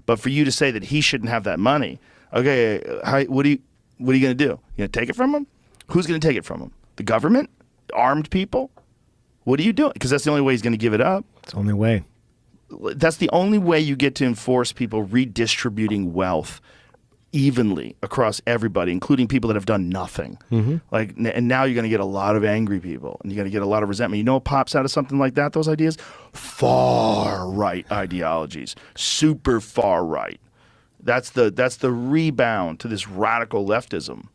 But for you to say that he shouldn't have that money, okay, what are you going to do? You going to take it from him? Who's going to take it from him? The government? Armed people? What are you doing? Because that's the only way he's going to give it up. It's the only way. That's the only way you get to enforce people redistributing wealth evenly across everybody, including people that have done nothing. And now you're going to get a lot of angry people, and you're going to get a lot of resentment. You know what pops out of something like that, those ideas? Far right ideologies, super far right. That's the rebound to this radical leftism.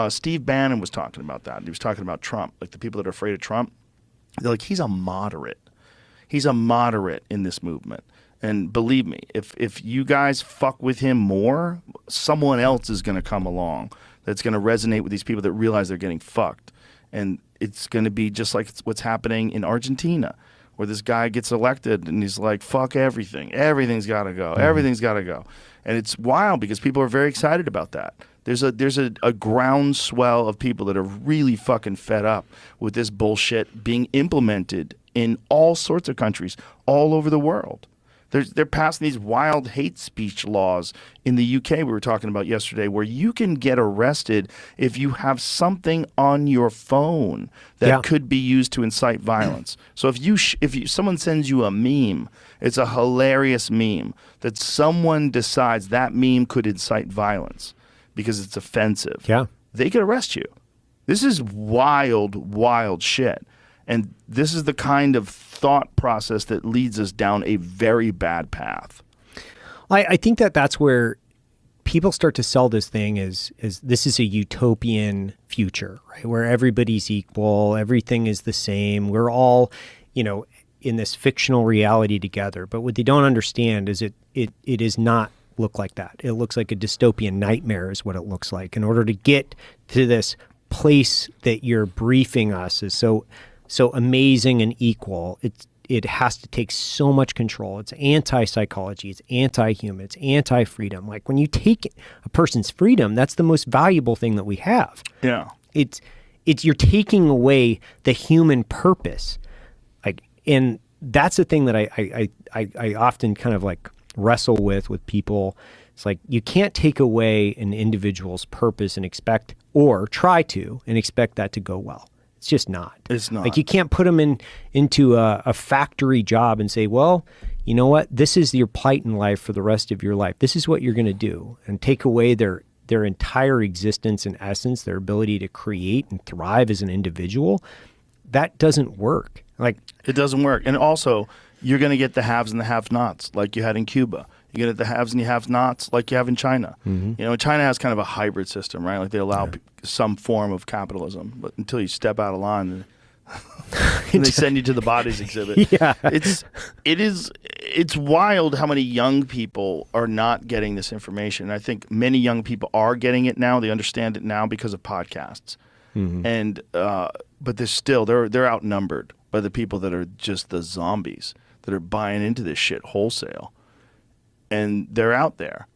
Steve Bannon was talking about that. He was talking about Trump, like the people that are afraid of Trump. They're like, he's a moderate. He's a moderate in this movement. And believe me, if you guys fuck with him more, someone else is going to come along that's going to resonate with these people that realize they're getting fucked. And it's going to be just like what's happening in Argentina, where this guy gets elected and he's like, fuck everything. Everything's got to go. Everything's got to go. And it's wild because people are very excited about that. There's a groundswell of people that are really fucking fed up with this bullshit being implemented in all sorts of countries all over the world. They're passing these wild hate speech laws in the UK we were talking about yesterday, where you can get arrested if you have something on your phone that could be used to incite violence. So if someone sends you a meme, it's a hilarious meme that someone decides that meme could incite violence because it's offensive. Yeah, they could arrest you. This is wild, wild shit. And this is the kind of thought process that leads us down a very bad path. I think that's where people start to sell this thing as this is a utopian future, right? Where everybody's equal, everything is the same. We're all, in this fictional reality together. But what they don't understand is it is not look like that. It looks like a dystopian nightmare is what it looks like. In order to get to this place that you're briefing us is so amazing and equal, it has to take so much control. It's anti-psychology, it's anti-human, it's anti-freedom. Like when you take a person's freedom, that's the most valuable thing that we have. Yeah. It's you're taking away the human purpose. And that's the thing that I often kind of like wrestle with people. It's like you can't take away an individual's purpose and expect, or try to, and expect that to go well. It's just not. It's not. Like you can't put them into a factory job and say, well, you know what? This is your plight in life for the rest of your life. This is what you're going to do, and take away their entire existence and essence, their ability to create and thrive as an individual. That doesn't work. It doesn't work. And also, you're going to get the haves and the have-nots like you had in Cuba. You get the haves and the have-nots like you have in China. Mm-hmm. China has kind of a hybrid system, right? Like they allow some form of capitalism, but until you step out of line, and they send you to the bodies exhibit. Yeah. It's wild how many young people are not getting this information. And I think many young people are getting it now. They understand it now because of podcasts. Mm-hmm. And but they're outnumbered by the people that are just the zombies that are buying into this shit wholesale. And they're out there.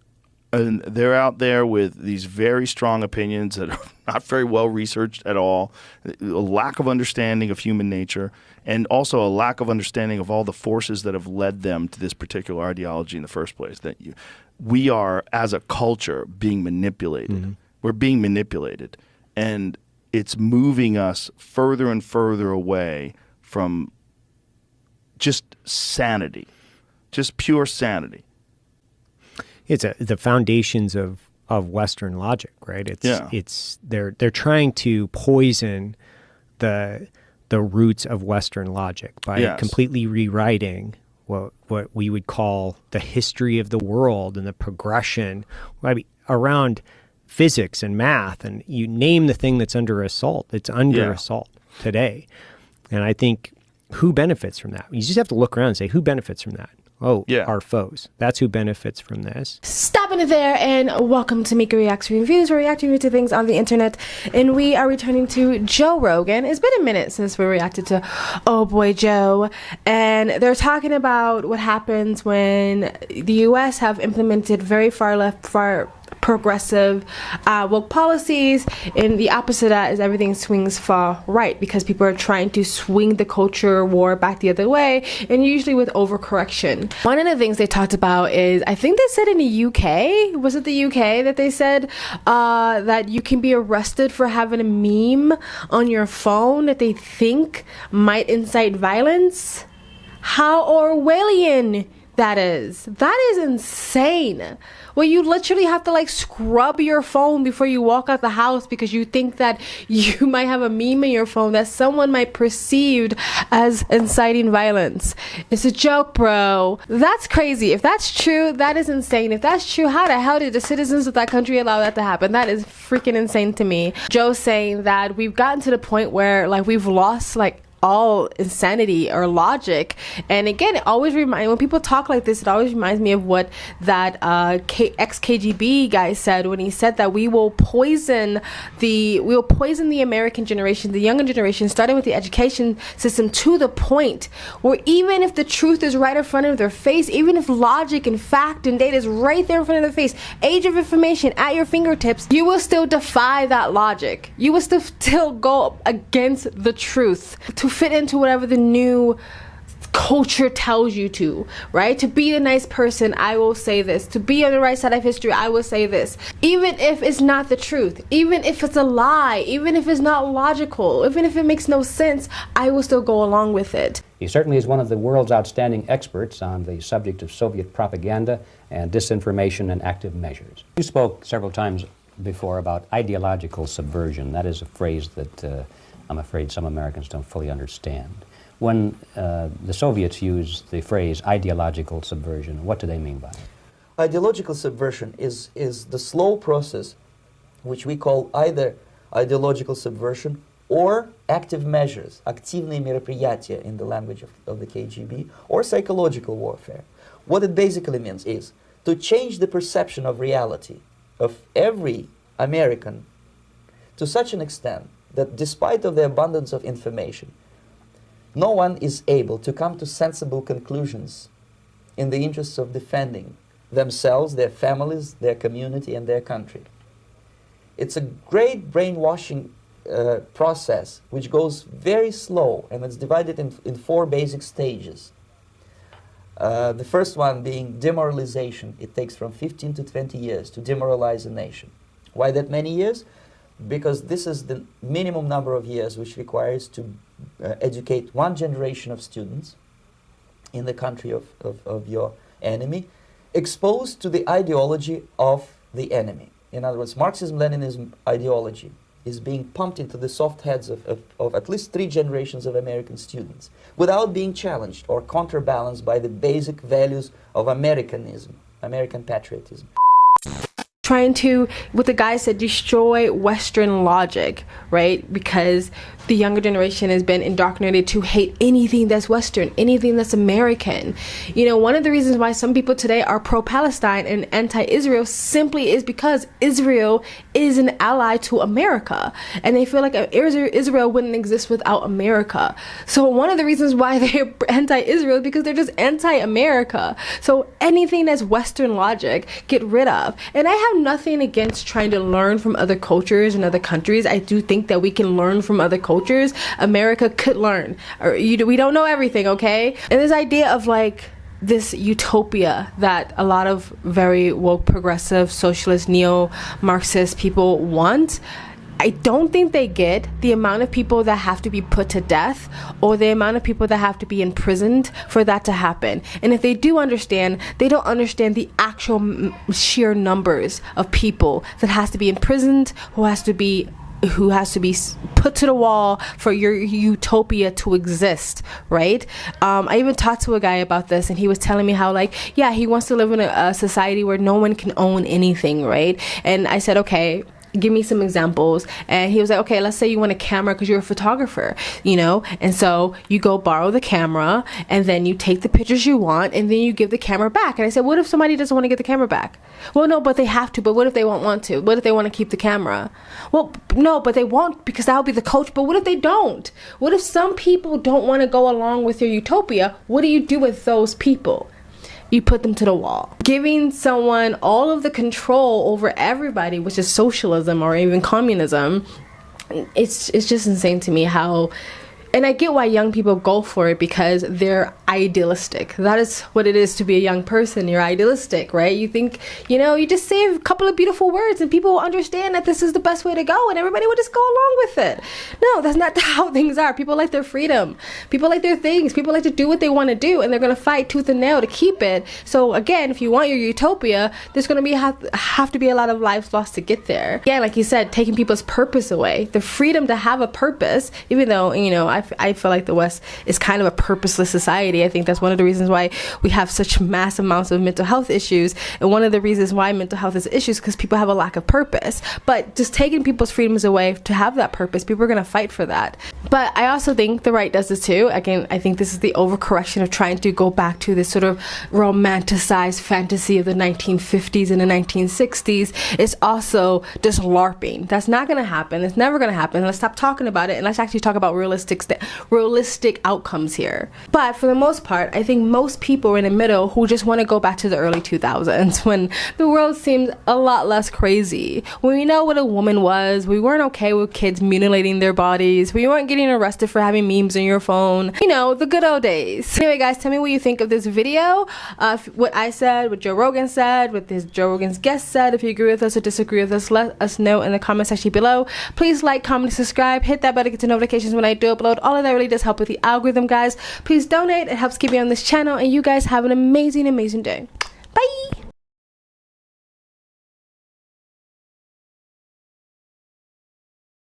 And they're out there with these very strong opinions that are not very well researched at all, a lack of understanding of human nature, and also a lack of understanding of all the forces that have led them to this particular ideology in the first place. We are, as a culture, being manipulated. Mm-hmm. We're being manipulated. And it's moving us further and further away from just sanity, just pure sanity. It's the foundations of Western logic, right? They're trying to poison the roots of Western logic by completely rewriting what we would call the history of the world and the progression around physics and math, and you name the thing that's under assault. It's under assault today. And I think who benefits from that? You just have to look around and say, who benefits from that? Our foes. That's who benefits from this. Stopping it there, and welcome to Mika Reacts Reviews. We're reacting to things on the internet, and we are returning to Joe Rogan. It's been a minute since we reacted to Oh Boy Joe, and they're talking about what happens when the U.S. have implemented very far progressive woke policies, and the opposite of that is everything swings far right, because people are trying to swing the culture war back the other way, and usually with overcorrection. One of the things they talked about is, I think they said in the UK, was it the UK that they said that you can be arrested for having a meme on your phone that they think might incite violence? How Orwellian that is. That is insane. Well, you literally have to like scrub your phone before you walk out the house because you think that you might have a meme in your phone that someone might perceive as inciting violence. It's a joke, bro. That's crazy. If that's true, that is insane. If that's true, how the hell did the citizens of that country allow that to happen? That is freaking insane to me. Joe's saying that we've gotten to the point where like we've lost like all insanity or logic. And again, it always reminds, when people talk like this, it always reminds me of what that ex-KGB guy said when he said that we will poison the American generation, the younger generation, starting with the education system, to the point where even if the truth is right in front of their face, even if logic and fact and data is right there in front of their face, age of information at your fingertips, you will still defy that logic. You will still go against the truth to fit into whatever the new culture tells you to, right? To be a nice person, I will say this. To be on the right side of history, I will say this. Even if it's not the truth, even if it's a lie, even if it's not logical, even if it makes no sense, I will still go along with it. He certainly is one of the world's outstanding experts on the subject of Soviet propaganda and disinformation and active measures. You spoke several times before about ideological subversion. That is a phrase that I'm afraid some Americans don't fully understand. When the Soviets used the phrase ideological subversion, what do they mean by it? Ideological subversion is the slow process which we call either ideological subversion or active measures, активные мероприятия in the language of the KGB, or psychological warfare. What it basically means is to change the perception of reality of every American to such an extent that despite of the abundance of information, no one is able to come to sensible conclusions in the interests of defending themselves, their families, their community, and their country. It's a great brainwashing process which goes very slow, and it's divided in 4 basic stages. The first one being demoralization. It takes from 15 to 20 years to demoralize a nation. Why that many years? Because this is the minimum number of years which requires to educate one generation of students in the country of your enemy, exposed to the ideology of the enemy. In other words, Marxism-Leninism ideology is being pumped into the soft heads of at least 3 generations of American students without being challenged or counterbalanced by the basic values of Americanism, American patriotism. Trying to, what the guy said, destroy Western logic, right? Because the younger generation has been indoctrinated to hate anything that's Western, anything that's American. You know, one of the reasons why some people today are pro-Palestine and anti-Israel simply is because Israel is an ally to America. And they feel like Israel wouldn't exist without America. So one of the reasons why they're anti-Israel is because they're just anti-America. So anything that's Western logic, get rid of. And I have nothing against trying to learn from other cultures and other countries. I do think that we can learn from other cultures. America could learn. We don't know everything, okay? And this idea of like this utopia that a lot of very woke, progressive, socialist, neo-Marxist people want, I don't think they get the amount of people that have to be put to death or the amount of people that have to be imprisoned for that to happen. And if they do understand, they don't understand the actual sheer numbers of people that has to be imprisoned, who has to be put to the wall for your utopia to exist, right? I even talked to a guy about this, and he was telling me how, like, yeah, he wants to live in a society where no one can own anything, right? And I said, okay, give me some examples. And he was like, okay, let's say you want a camera because you're a photographer, you know, and so you go borrow the camera and then you take the pictures you want and then you give the camera back. And I said, what if somebody doesn't want to get the camera back? Well, no, but they have to. But what if they won't want to? What if they want to keep the camera? Well, no, but they won't, because that'll be the coach. But what if they don't? What if some people don't want to go along with your utopia? What do you do with those people? you put them to the wall. Giving someone all of the control over everybody, which is socialism or even communism, it's just insane to me how. And I get why young people go for it, because they're idealistic. That is what it is to be a young person. You're idealistic, right? You think, you know, you just say a couple of beautiful words and people will understand that this is the best way to go and everybody will just go along with it. No, that's not how things are. People like their freedom. People like their things. People like to do what they want to do, and they're going to fight tooth and nail to keep it. So again, if you want your utopia, there's going to be have to be a lot of lives lost to get there. Yeah, like you said, taking people's purpose away. The freedom to have a purpose, even though, you know, I feel like the West is kind of a purposeless society. I think that's one of the reasons why we have such mass amounts of mental health issues. And one of the reasons why mental health is issues because people have a lack of purpose. But just taking people's freedoms away to have that purpose, people are going to fight for that. But I also think the right does this too. Again, I think this is the overcorrection of trying to go back to this sort of romanticized fantasy of the 1950s and the 1960s. It's also just LARPing. That's not going to happen. It's never going to happen. Let's stop talking about it and let's actually talk about realistic outcomes here. But for the most part, I think most people are in the middle who just want to go back to the early 2000s when the world seemed a lot less crazy. When we know what a woman was, we weren't okay with kids mutilating their bodies, we weren't getting arrested for having memes on your phone. You know, the good old days. Anyway, guys, tell me what you think of this video. What I said, what Joe Rogan said, what Joe Rogan's guest said. If you agree with us or disagree with us, let us know in the comment section below. Please like, comment, subscribe, hit that bell to get the notifications when I do upload. All of that really does help with the algorithm, guys. Please donate. It helps keep me on this channel, and you guys have an amazing day.